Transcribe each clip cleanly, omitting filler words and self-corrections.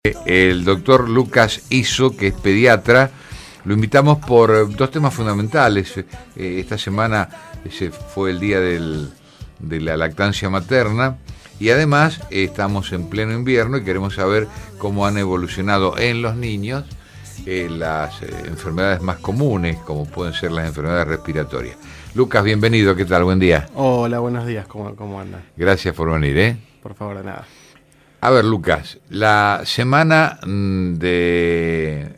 El doctor Lucas Izzo, que es pediatra, lo invitamos por dos temas fundamentales. Esta semana fue el día de la lactancia materna y además estamos en pleno invierno y queremos saber cómo han evolucionado en los niños las enfermedades más comunes, como pueden ser las enfermedades respiratorias. Lucas, bienvenido, ¿qué tal? Buen día. Hola, buenos días, ¿cómo andan? Gracias por venir, Por favor, de nada. A ver, Lucas, la semana de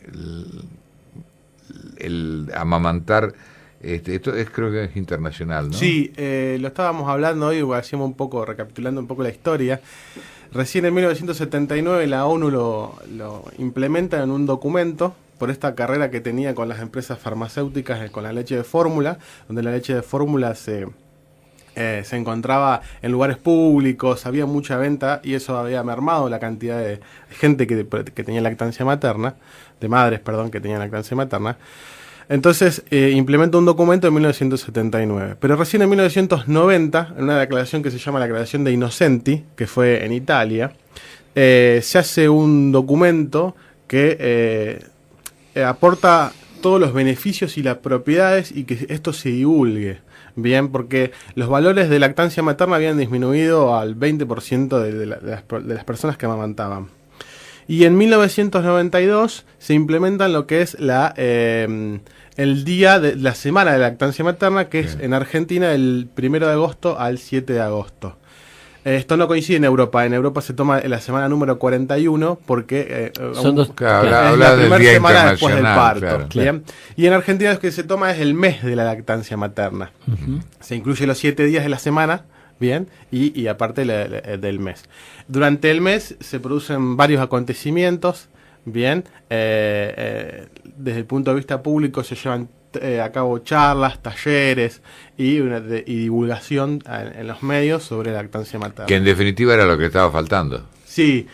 el amamantar, esto creo que es internacional, ¿no? Sí, lo estábamos hablando hoy, hacíamos recapitulando un poco la historia. Recién en 1979 la ONU lo implementa en un documento por esta carrera que tenía con las empresas farmacéuticas con la leche de fórmula, donde la leche de fórmula se encontraba en lugares públicos, había mucha venta y eso había mermado la cantidad de gente que tenía lactancia materna, de madres, perdón, que tenían lactancia materna. Entonces implementa un documento en 1979, pero recién en 1990, en una declaración que se llama la Declaración de Innocenti, que fue en Italia, se hace un documento que aporta todos los beneficios y las propiedades y que esto se divulgue. Bien, porque los valores de lactancia materna habían disminuido al 20% de las personas que amamantaban. Y en 1992 se implementan lo que es el día de la semana de lactancia materna, que es en Argentina del 1 de agosto al 7 de agosto. Esto no coincide en Europa. En Europa se toma la semana número 41 porque son dos, es la primera semana después del parto. Claro. Y en Argentina lo que se toma es el mes de la lactancia materna. Uh-huh. Se incluye los 7 días de la semana, bien, y aparte del mes. Durante el mes se producen varios acontecimientos, bien. Desde el punto de vista público se llevan a cabo charlas, talleres y divulgación en los medios sobre lactancia materna. Que en definitiva era lo que estaba faltando. Sí.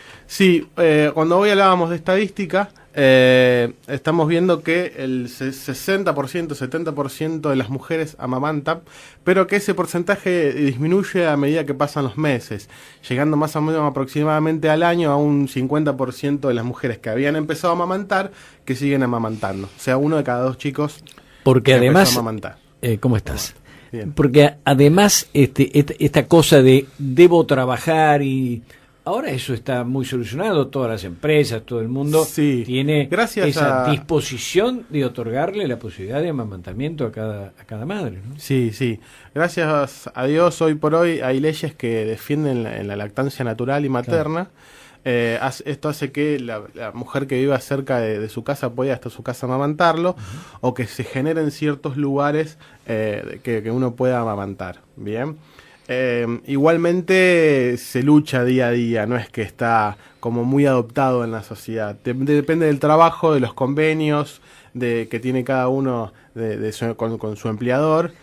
Cuando hoy hablábamos de estadística, estamos viendo que el 60%, 70% de las mujeres amamantan, pero que ese porcentaje disminuye a medida que pasan los meses, llegando más o menos aproximadamente al año a un 50% de las mujeres que habían empezado a amamantar que siguen amamantando. O sea, 1 de cada 2 chicos. Porque además, ¿cómo estás? Bien. Porque además esta cosa de debo trabajar y ahora eso está muy solucionado, todas las empresas, todo el mundo tiene esa disposición de otorgarle la posibilidad de amamantamiento a cada madre, ¿no? Sí. Gracias a Dios, hoy por hoy hay leyes que defienden la lactancia natural y materna. Claro. Esto hace que la mujer que viva cerca de su casa pueda hasta su casa amamantarlo, uh-huh, o que se generen ciertos lugares que uno pueda amamantar. Bien. Igualmente se lucha día a día, no es que está como muy adoptado en la sociedad. Depende del trabajo, de los convenios que tiene cada uno con su empleador.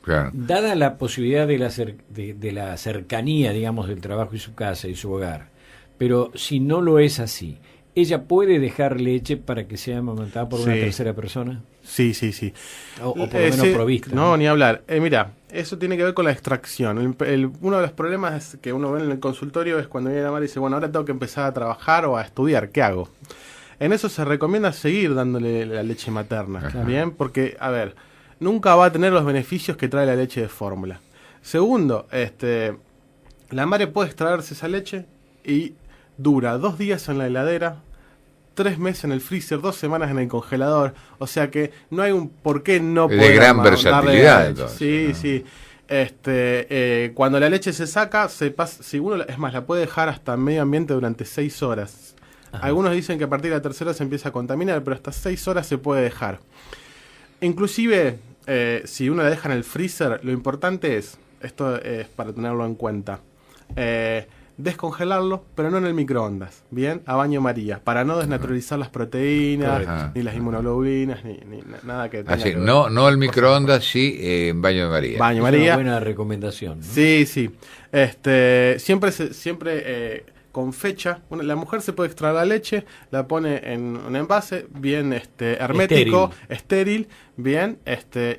Claro. Dada la posibilidad de la cercanía, digamos, del trabajo y su casa y su hogar, pero si no lo es así, ¿ella puede dejar leche para que sea amamantada por una tercera persona? Sí. O por lo menos provista. No, ni hablar. Mira, eso tiene que ver con la extracción. Uno de los problemas que uno ve en el consultorio es cuando viene la madre y dice, bueno, ahora tengo que empezar a trabajar o a estudiar, ¿qué hago? En eso se recomienda seguir dándole la leche materna, claro, ¿bien? Porque, a ver, nunca va a tener los beneficios que trae la leche de fórmula. Segundo, la madre puede extraerse esa leche y dura 2 días en la heladera, 3 meses en el freezer, 2 semanas en el congelador. O sea que no hay un por qué no poder. De gran versatilidad, entonces. Sí. Cuando la leche se saca, si uno, es más, la puede dejar hasta en medio ambiente durante 6 horas. Ajá. Algunos dicen que a partir de la 3ª se empieza a contaminar, pero hasta 6 horas se puede dejar. Inclusive, si uno la deja en el freezer, lo importante esto es para tenerlo en cuenta, descongelarlo, pero no en el microondas, bien, a baño María, para no desnaturalizar las proteínas, ni las inmunoglobulinas, ni nada que tenga que ver. No el microondas, sí en baño de María. Baño María. Es una buena recomendación, ¿no? Sí. Siempre con fecha. La mujer se puede extraer la leche, la pone en un envase bien hermético, estéril, bien,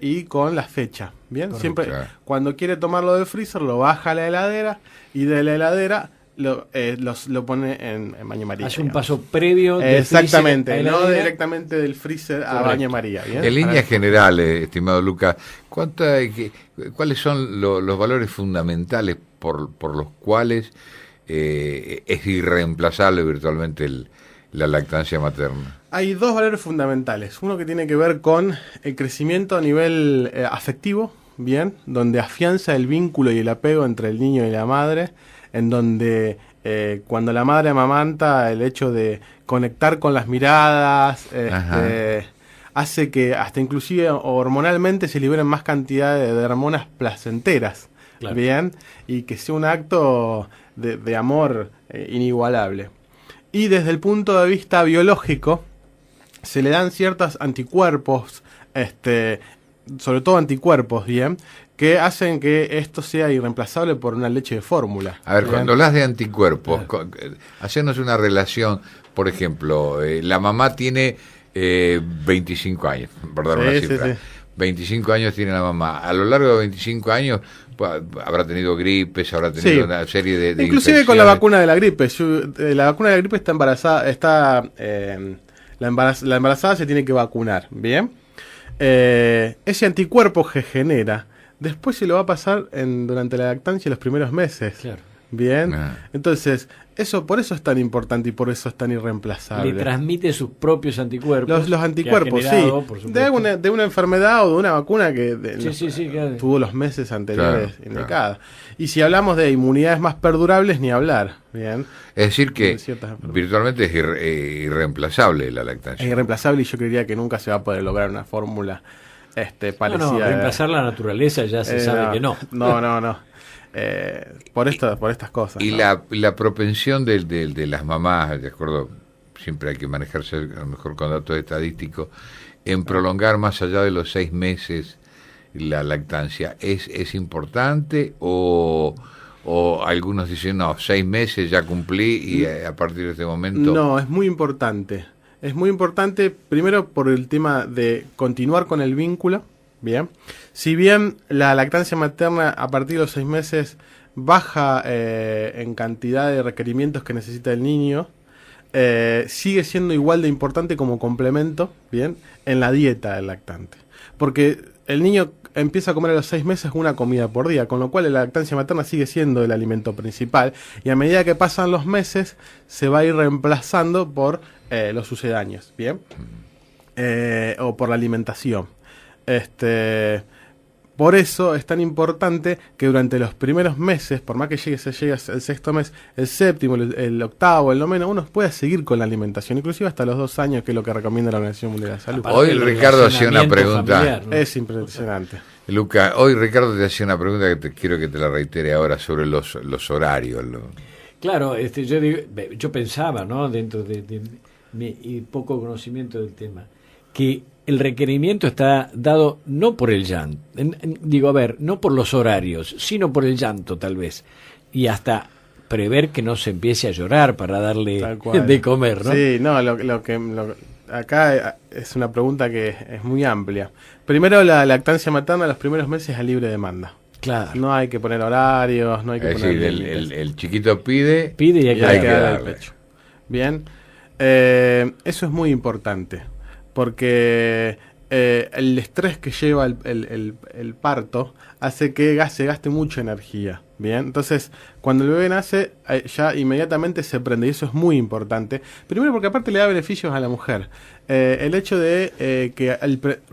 y con la fecha, bien. Correcto. Siempre cuando quiere tomarlo del freezer lo baja a la heladera y de la heladera lo pone en baño María. Hace un paso previo. Exactamente, no directamente del freezer a baño María. ¿Bien? En líneas generales, estimado Lucas, ¿cuáles son los valores fundamentales por los cuales es irreemplazable virtualmente la lactancia materna? Hay dos valores fundamentales. Uno que tiene que ver con el crecimiento a nivel afectivo, bien, donde afianza el vínculo y el apego entre el niño y la madre, en donde cuando la madre amamanta, el hecho de conectar con las miradas hace que hasta inclusive hormonalmente se liberen más cantidad de hormonas placenteras, claro. Bien, y que sea un acto de amor inigualable. Y desde el punto de vista biológico, se le dan ciertos anticuerpos, sobre todo anticuerpos, bien, que hacen que esto sea irreemplazable por una leche de fórmula. A ver, ¿bien? Cuando hablas de anticuerpos, hacernos una relación, por ejemplo, la mamá tiene 25 años, por dar una cifra. Sí. 25 años tiene la mamá. A lo largo de 25 años habrá tenido gripes, habrá tenido una serie de inclusive con la vacuna de la gripe. La vacuna de la gripe está embarazada, la embarazada se tiene que vacunar, ¿bien? Ese anticuerpo que genera, después se lo va a pasar durante la lactancia los primeros meses. Claro. Bien, entonces, por eso es tan importante y por eso es tan irreemplazable. Le transmite sus propios anticuerpos. Los anticuerpos, generado, sí. De una enfermedad o de una vacuna que claro. Tuvo los meses anteriores indicadas. Claro. Y si hablamos de inmunidades más perdurables, ni hablar. Bien. Es decir que virtualmente es irreemplazable la lactancia. Es irreemplazable y yo creería que nunca se va a poder lograr una fórmula parecida. No, reemplazar la naturaleza ya se sabe que no. No. Por estas cosas. Y la propensión de las mamás, de acuerdo, siempre hay que manejarse a lo mejor con datos estadísticos, en prolongar más allá de los 6 meses la lactancia, ¿es importante o algunos dicen, no, 6 meses ya cumplí y a partir de este momento? No, es muy importante. Es muy importante, primero por el tema de continuar con el vínculo. Bien, si bien la lactancia materna a partir de los 6 meses baja en cantidad de requerimientos que necesita el niño, sigue siendo igual de importante como complemento, bien, en la dieta del lactante. Porque el niño empieza a comer a los 6 meses una comida por día, con lo cual la lactancia materna sigue siendo el alimento principal y a medida que pasan los meses se va a ir reemplazando por los sucedáneos, bien, o por la alimentación. Por eso es tan importante que durante los primeros meses, por más que llegue el 6º mes, el 7º, el 8º, el 9º, uno puede seguir con la alimentación, inclusive hasta los 2 años, que es lo que recomienda la Organización Mundial de la Salud. Hoy Ricardo hacía una pregunta familiar, ¿no? Es impresionante. Luca, hoy Ricardo te hacía una pregunta que quiero que te la reitere ahora sobre los horarios. Claro, yo pensaba, ¿no? Dentro de mi poco conocimiento del tema, que el requerimiento está dado no por el llanto, no por los horarios, sino por el llanto tal vez, y hasta prever que no se empiece a llorar para darle de comer, ¿no? Sí, no, acá es una pregunta que es muy amplia. Primero, la lactancia materna los primeros meses es a libre demanda. Claro. No hay que poner horarios, no hay que poner... el chiquito pide y hay que darle el pecho. Bien, eso es muy importante. Porque el estrés que lleva el parto hace que se gaste mucha energía. Bien, entonces cuando el bebé nace ya inmediatamente se prende y eso es muy importante. Primero porque aparte le da beneficios a la mujer. El hecho de que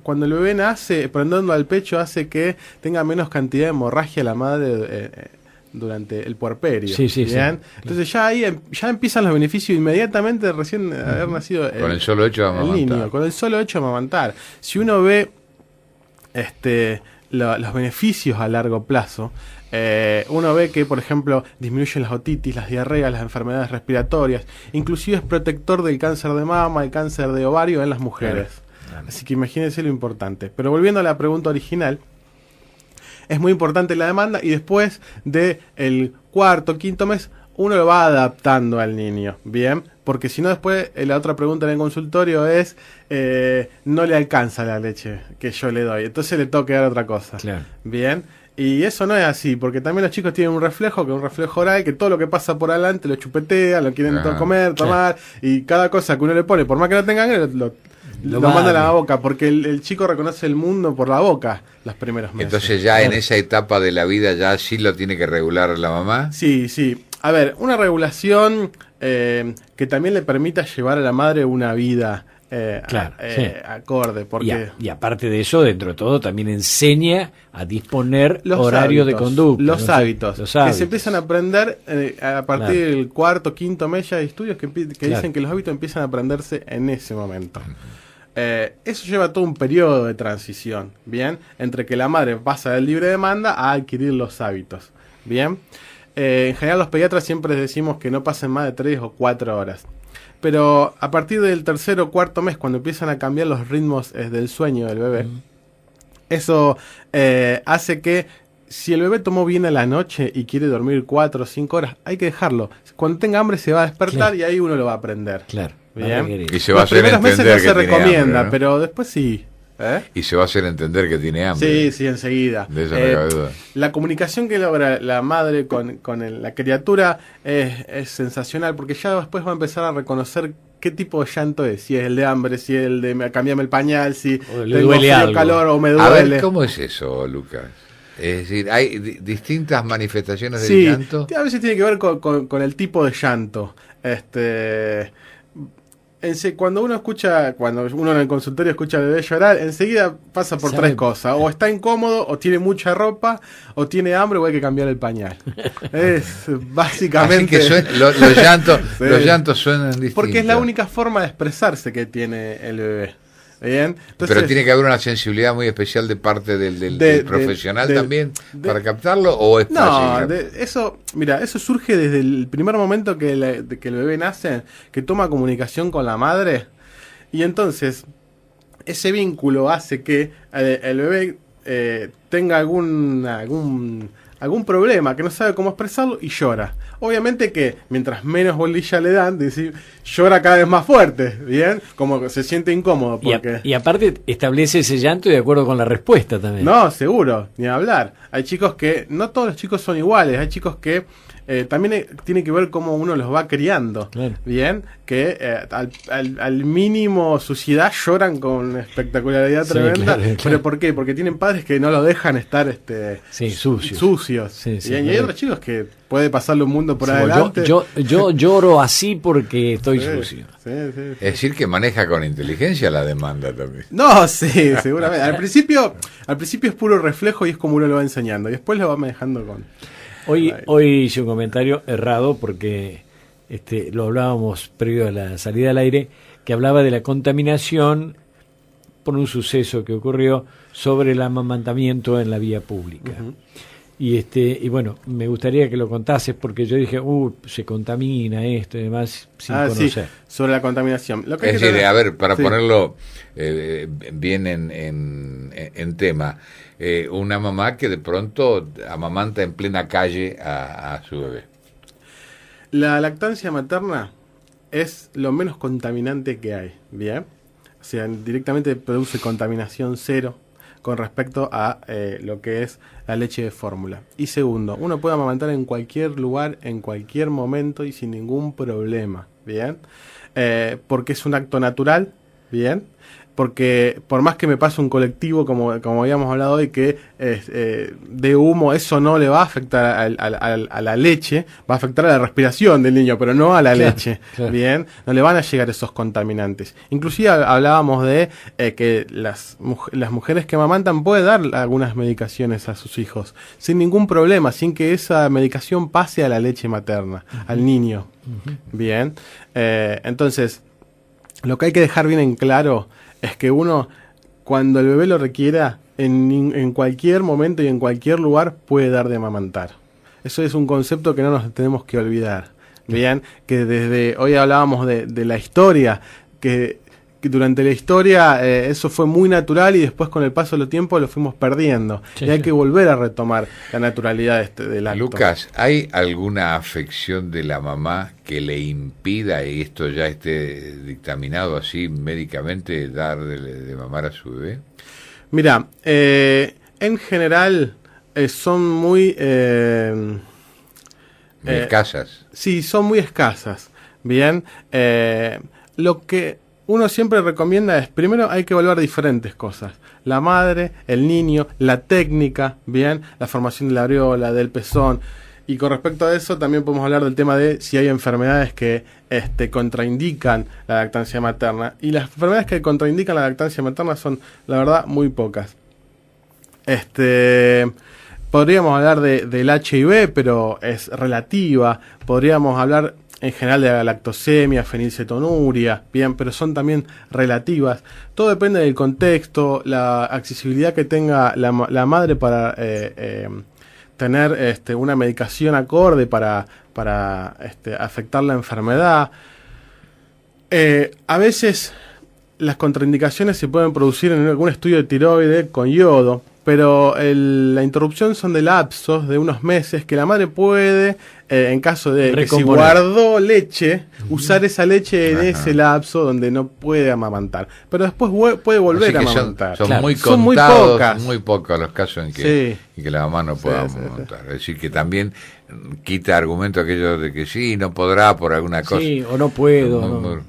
cuando el bebé nace prendiendo al pecho hace que tenga menos cantidad de hemorragia la madre durante el puerperio. Sí, ¿bien? Sí. Entonces ya ahí ya empiezan los beneficios inmediatamente de recién haber nacido con el solo hecho de amamantar. El niño, con el solo hecho de amamantar. Si uno ve los beneficios a largo plazo, uno ve que, por ejemplo, disminuyen las otitis, las diarreas, las enfermedades respiratorias, inclusive es protector del cáncer de mama, el cáncer de ovario en las mujeres. Claro. Así que imagínense lo importante. Pero volviendo a la pregunta original, es muy importante la demanda y después del 4º, 5º mes uno lo va adaptando al niño, ¿bien? Porque si no después la otra pregunta en el consultorio es no le alcanza la leche que yo le doy, entonces le tengo que dar otra cosa, claro. ¿bien? Y eso no es así, porque también los chicos tienen un reflejo, que es un reflejo oral, que todo lo que pasa por adelante lo chupetean, lo quieren comer, tomar, y cada cosa que uno le pone, por más que no tengan, lo manda a la boca, porque el chico reconoce el mundo por la boca los primeros meses. Entonces ya en esa etapa de la vida ya sí lo tiene que regular la mamá. Sí, sí. A ver, una regulación que también le permita llevar a la madre una vida acorde. Porque y aparte de eso, dentro de todo, también enseña a disponer horario de conducta. Los hábitos. Que se empiezan a aprender a partir del cuarto, quinto mes ya de estudios que dicen que los hábitos empiezan a aprenderse en ese momento. Eso lleva todo un periodo de transición, ¿bien? Entre que la madre pasa del libre demanda a adquirir los hábitos, ¿bien? En general los pediatras siempre decimos que no pasen más de 3 o 4 horas. Pero a partir del tercer o cuarto mes, cuando empiezan a cambiar los ritmos del sueño del bebé, eso hace que si el bebé tomó bien a la noche y quiere dormir 4 o 5 horas, hay que dejarlo. Cuando tenga hambre se va a despertar y ahí uno lo va a aprender. Claro. ¿Bien? Y se va a hacer entender meses no que se recomienda, hambre, ¿no? pero después sí. Y se va a hacer entender que tiene hambre. Sí, enseguida. De eso no cabe duda. La comunicación que logra la madre con la criatura es sensacional, porque ya después va a empezar a reconocer qué tipo de llanto es. Si es el de hambre, si es el de cambiame el pañal, si tengo frío, calor o me duele. A ver, ¿cómo es eso, Lucas? Es decir, hay distintas manifestaciones del llanto. A veces tiene que ver con el tipo de llanto. Cuando uno en el consultorio escucha al bebé llorar, enseguida pasa por 3 cosas. O está incómodo, o tiene mucha ropa, o tiene hambre, o hay que cambiar el pañal. Es básicamente... Así que los llantos suenan distintos. Porque es la única forma de expresarse que tiene el bebé. Bien. Entonces, pero tiene que haber una sensibilidad muy especial de parte del profesional también para captarlo, o es fácil. Eso surge desde el primer momento que el bebé nace, que toma comunicación con la madre, y entonces ese vínculo hace que el bebé tenga algún problema, que no sabe cómo expresarlo y llora. Obviamente que mientras menos bolilla le dan, llora cada vez más fuerte, ¿bien? Como se siente incómodo. Y aparte establece ese llanto de acuerdo con la respuesta también. No, seguro, ni hablar. Hay chicos que, no todos los chicos son iguales, hay chicos que también tiene que ver cómo uno los va criando, claro. Bien, que al mínimo suciedad lloran con espectacularidad tremenda. Claro. ¿Pero por qué? Porque tienen padres que no lo dejan estar sucios. Sí, y hay otros chicos que puede pasarle un mundo por adelante. Yo lloro así porque estoy sucio. Es decir, que maneja con inteligencia la demanda también. No, sí, seguramente. Al principio es puro reflejo y es como uno lo va enseñando. Y después lo va manejando con... Hoy hice un comentario errado porque lo hablábamos previo a la salida al aire, que hablaba de la contaminación por un suceso que ocurrió sobre el amamantamiento en la vía pública. Uh-huh. Y bueno, me gustaría que lo contases porque yo dije, se contamina esto y demás sin conocer. Sí, sobre la contaminación. Lo que es decir, a ver, para ponerlo bien en tema, una mamá que de pronto amamanta en plena calle a su bebé. La lactancia materna es lo menos contaminante que hay, ¿bien? O sea, directamente produce contaminación cero con respecto a lo que es la leche de fórmula. Y segundo, uno puede amamantar en cualquier lugar, en cualquier momento y sin ningún problema, ¿bien? Porque es un acto natural, ¿bien? Porque por más que me pase un colectivo, como habíamos hablado hoy, que de humo, eso no le va a afectar a la leche, va a afectar a la respiración del niño, pero no a la leche, claro. Bien, no le van a llegar esos contaminantes. Inclusive hablábamos de que las mujeres que amamantan pueden dar algunas medicaciones a sus hijos, sin ningún problema, sin que esa medicación pase a la leche materna, uh-huh. Al niño, uh-huh. Bien, entonces, lo que hay que dejar bien en claro es que uno, cuando el bebé lo requiera, en cualquier momento y en cualquier lugar puede dar de amamantar. Eso es un concepto que no nos tenemos que olvidar. Bien, que desde hoy hablábamos de la historia, que durante la historia eso fue muy natural y después con el paso del tiempo lo fuimos perdiendo. Sí, y hay que volver a retomar la naturalidad del acto. Lucas, ¿hay alguna afección de la mamá que le impida, y esto ya esté dictaminado así médicamente, dar de mamar a su bebé? Mira, en general son muy... escasas. Sí, son muy escasas. Bien, lo que uno siempre recomienda es, primero hay que evaluar diferentes cosas. La madre, el niño, la técnica, bien, la formación de la areola, del pezón. Y con respecto a eso también podemos hablar del tema de si hay enfermedades que contraindican la lactancia materna. Y las enfermedades que contraindican la lactancia materna son, la verdad, muy pocas. Podríamos hablar del HIV, pero es relativa. Podríamos hablar en general de la lactosemia, fenilcetonuria, bien, pero son también relativas. Todo depende del contexto, la accesibilidad que tenga la madre para tener una medicación acorde para afectar la enfermedad. A veces las contraindicaciones se pueden producir en algún estudio de tiroide con yodo, pero la interrupción son de lapsos de unos meses que la madre puede, en caso de que si guardó leche, usar esa leche en ese lapso donde no puede amamantar. Pero después puede volver a amamantar. Son muy contados, muy pocas. Muy pocos los casos en que la mamá no pueda amamantar. Es decir, que también quita argumento aquello de que sí, no podrá por alguna cosa. Sí, o no puedo.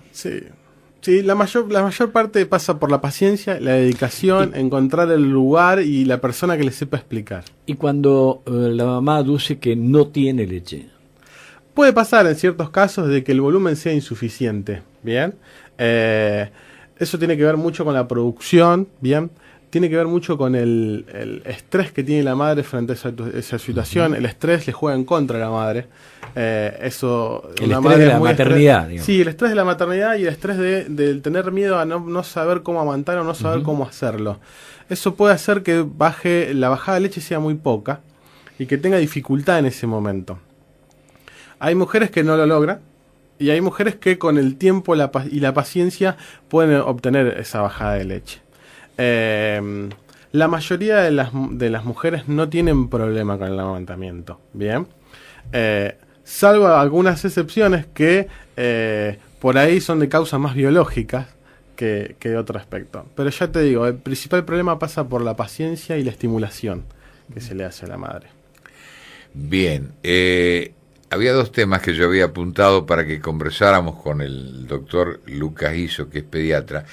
Sí, la mayor parte pasa por la paciencia, la dedicación, encontrar el lugar y la persona que le sepa explicar. Y cuando la mamá aduce que no tiene leche. Puede pasar en ciertos casos de que el volumen sea insuficiente, ¿bien? Eso tiene que ver mucho con la producción, ¿bien? Tiene que ver mucho con el estrés que tiene la madre frente a esa situación. Uh-huh. El estrés le juega en contra a la madre. El estrés de la maternidad. Sí, el estrés de la maternidad y el estrés de tener miedo a no saber cómo amamantar o no saber cómo hacerlo. Eso puede hacer que la bajada de leche sea muy poca y que tenga dificultad en ese momento. Hay mujeres que no lo logran y hay mujeres que con el tiempo y la paciencia pueden obtener esa bajada de leche. La mayoría de las mujeres no tienen problema con el amamantamiento, ¿bien? Salvo algunas excepciones que por ahí son de causas más biológicas que de otro aspecto. Pero ya te digo, el principal problema pasa por la paciencia y la estimulación que se le hace a la madre. Bien, había dos temas que yo había apuntado para que conversáramos con el doctor Lucas Iso, que es pediatra.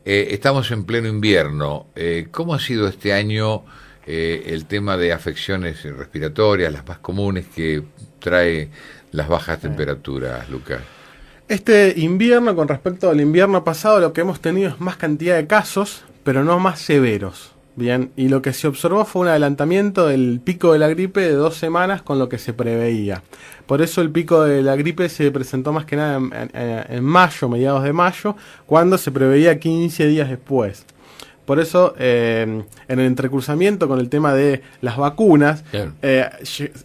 Estamos en pleno invierno. ¿Cómo ha sido este año el tema de afecciones respiratorias, las más comunes que trae las bajas temperaturas, Lucas? Este invierno, con respecto al invierno pasado, lo que hemos tenido es más cantidad de casos, pero no más severos. Bien, y lo que se observó fue un adelantamiento del pico de la gripe de 2 semanas con lo que se preveía. Por eso el pico de la gripe se presentó más que nada en mayo, mediados de mayo, cuando se preveía 15 días después. Por eso, en el entrecruzamiento con el tema de las vacunas, claro,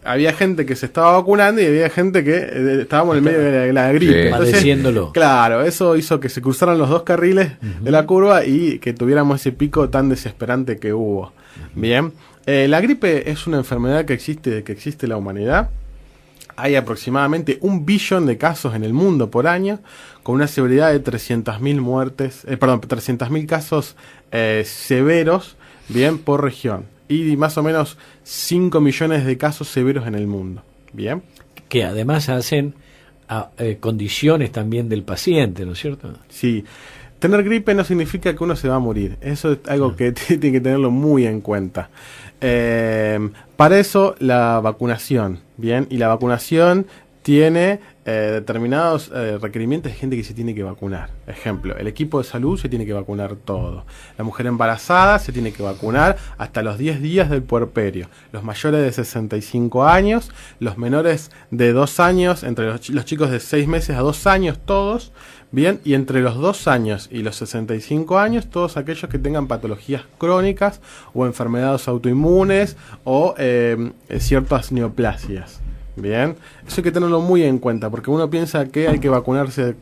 había gente que se estaba vacunando y había gente que estábamos en el medio de la gripe. Sí. Entonces, padeciéndolo. Claro, eso hizo que se cruzaran los dos carriles de la curva y que tuviéramos ese pico tan desesperante que hubo. Bien, la gripe es una enfermedad que existe desde que existe la humanidad. Hay aproximadamente 1 billón de casos en el mundo por año, con una severidad de 300.000 muertes, 300.000 casos severos, bien, por región. Y más o menos 5 millones de casos severos en el mundo, bien. Que además hacen condiciones también del paciente, ¿no es cierto? Sí. Tener gripe no significa que uno se va a morir. Eso es algo que tiene que tenerlo muy en cuenta. Para eso la vacunación, bien, y la vacunación tiene determinados requerimientos de gente que se tiene que vacunar. Ejemplo, el equipo de salud se tiene que vacunar todo. La mujer embarazada se tiene que vacunar hasta los 10 días del puerperio. Los mayores de 65 años, los menores de 2 años, entre los chicos de 6 meses a 2 años todos, bien, y entre los 2 años y los 65 años, todos aquellos que tengan patologías crónicas o enfermedades autoinmunes o ciertas neoplasias. Bien, eso hay que tenerlo muy en cuenta, porque uno piensa que hay que vacunarse,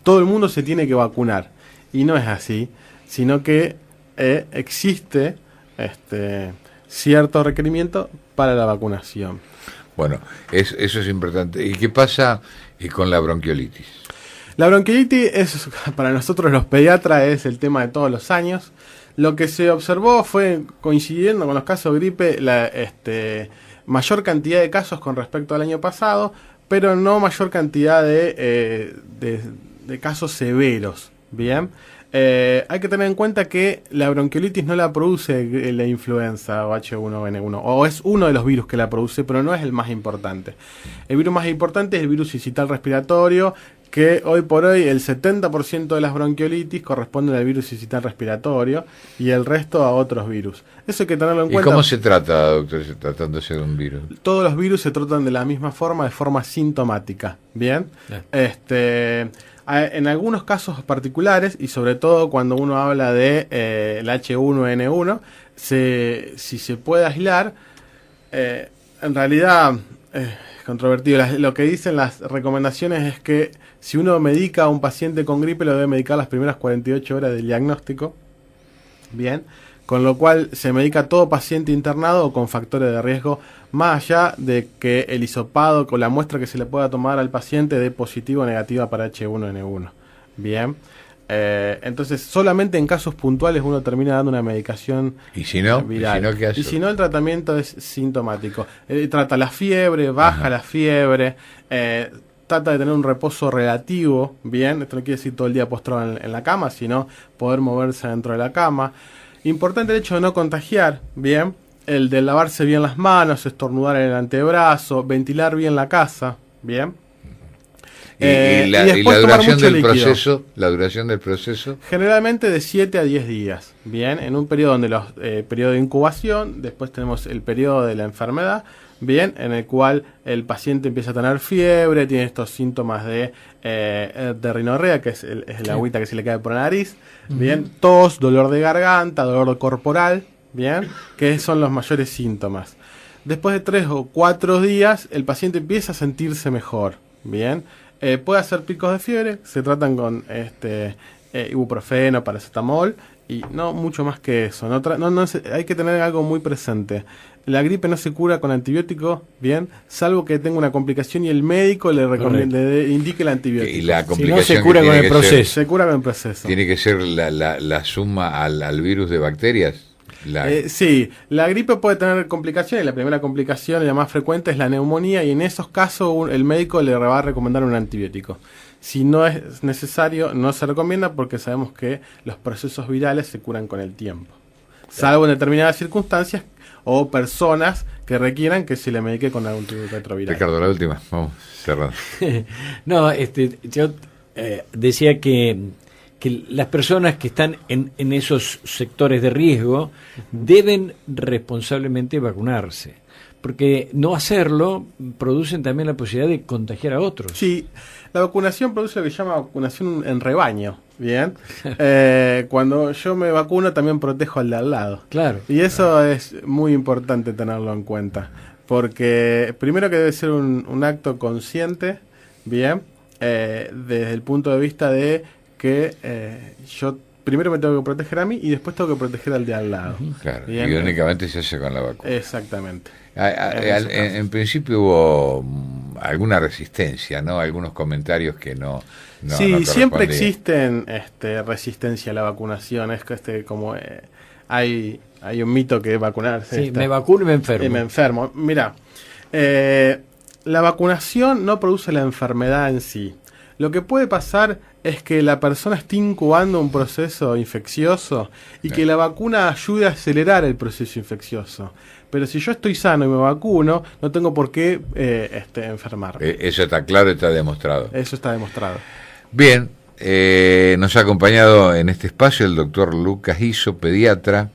todo el mundo se tiene que vacunar, y no es así, sino que existe cierto requerimiento para la vacunación. Bueno, eso es importante. ¿Y qué pasa con la bronquiolitis? La bronquiolitis es, para nosotros los pediatras, es el tema de todos los años. Lo que se observó fue, coincidiendo con los casos de gripe, mayor cantidad de casos con respecto al año pasado, pero no mayor cantidad de casos severos. Bien, hay que tener en cuenta que la bronquiolitis no la produce la influenza o H1N1, o es uno de los virus que la produce, pero no es el más importante. El virus más importante es el virus sincital respiratorio, que hoy por hoy el 70% de las bronquiolitis corresponden al virus sincital respiratorio y el resto a otros virus. Eso hay que tenerlo en cuenta. ¿Y cómo se trata, doctor, tratándose de un virus? Todos los virus se tratan de la misma forma, de forma sintomática. Bien, en algunos casos particulares, y sobre todo cuando uno habla de el H1N1, si se puede aislar, en realidad es controvertido. Lo que dicen las recomendaciones es que si uno medica a un paciente con gripe, lo debe medicar las primeras 48 horas del diagnóstico. Bien, con lo cual se medica a todo paciente internado o con factores de riesgo, más allá de que el hisopado con la muestra que se le pueda tomar al paciente dé positivo o negativa para H1N1. Bien, entonces solamente en casos puntuales uno termina dando una medicación viral. ¿Y si no, ¿qué hace? Y si no, el tratamiento es sintomático. Trata la fiebre, baja la fiebre, trata de tener un reposo relativo. Bien, esto no quiere decir todo el día postrado en la cama, sino poder moverse dentro de la cama. Importante el hecho de no contagiar, bien, el de lavarse bien las manos, estornudar en el antebrazo, ventilar bien la casa, bien. Y la duración del proceso, generalmente de 7 a 10 días, bien, en un periodo donde los periodo de incubación, después tenemos el periodo de la enfermedad, bien, en el cual el paciente empieza a tener fiebre, tiene estos síntomas de rinorrea, que es la agüita que se le cae por la nariz, bien, tos, dolor de garganta, dolor corporal, bien, que son los mayores síntomas. Después de 3 o 4 días, el paciente empieza a sentirse mejor, bien. Puede hacer picos de fiebre, se tratan con ibuprofeno, paracetamol y no mucho más que eso. Hay que tener algo muy presente. La gripe no se cura con antibiótico, bien, salvo que tenga una complicación y el médico le indique el antibiótico. Y la complicación si no, se cura con el proceso. Se cura con el proceso. Tiene que ser la suma al virus de bacterias. Sí, la gripe puede tener complicaciones. La primera complicación, la más frecuente, es la neumonía, y en esos casos el médico le va a recomendar un antibiótico. Si no es necesario, no se recomienda, porque sabemos que los procesos virales se curan con el tiempo, salvo en determinadas circunstancias o personas que requieran que se le medique con algún retroviral. Ricardo, la última, vamos cerrando. No, yo decía que las personas que están en esos sectores de riesgo deben responsablemente vacunarse, porque no hacerlo producen también la posibilidad de contagiar a otros. Sí, la vacunación produce lo que se llama vacunación en rebaño, ¿bien? Cuando yo me vacuno también protejo al de al lado. Claro. Y eso es muy importante tenerlo en cuenta, porque primero que debe ser un acto consciente, ¿bien? Desde el punto de vista de que yo primero me tengo que proteger a mí y después tengo que proteger al de al lado. Claro, ¿bien? Y únicamente se hace con la vacuna. Exactamente. En principio hubo alguna resistencia, ¿no? Algunos comentarios que no sí, siempre existen resistencia a la vacunación. Es que hay un mito que es vacunarse. Sí, me vacuno y me enfermo. Y me enfermo. Mira, la vacunación no produce la enfermedad en sí. Lo que puede pasar es que la persona esté incubando un proceso infeccioso y que la vacuna ayude a acelerar el proceso infeccioso. Pero si yo estoy sano y me vacuno, no tengo por qué enfermarme. Eso está claro, está demostrado. Eso está demostrado. Bien, nos ha acompañado en este espacio el doctor Lucas Izzo, pediatra.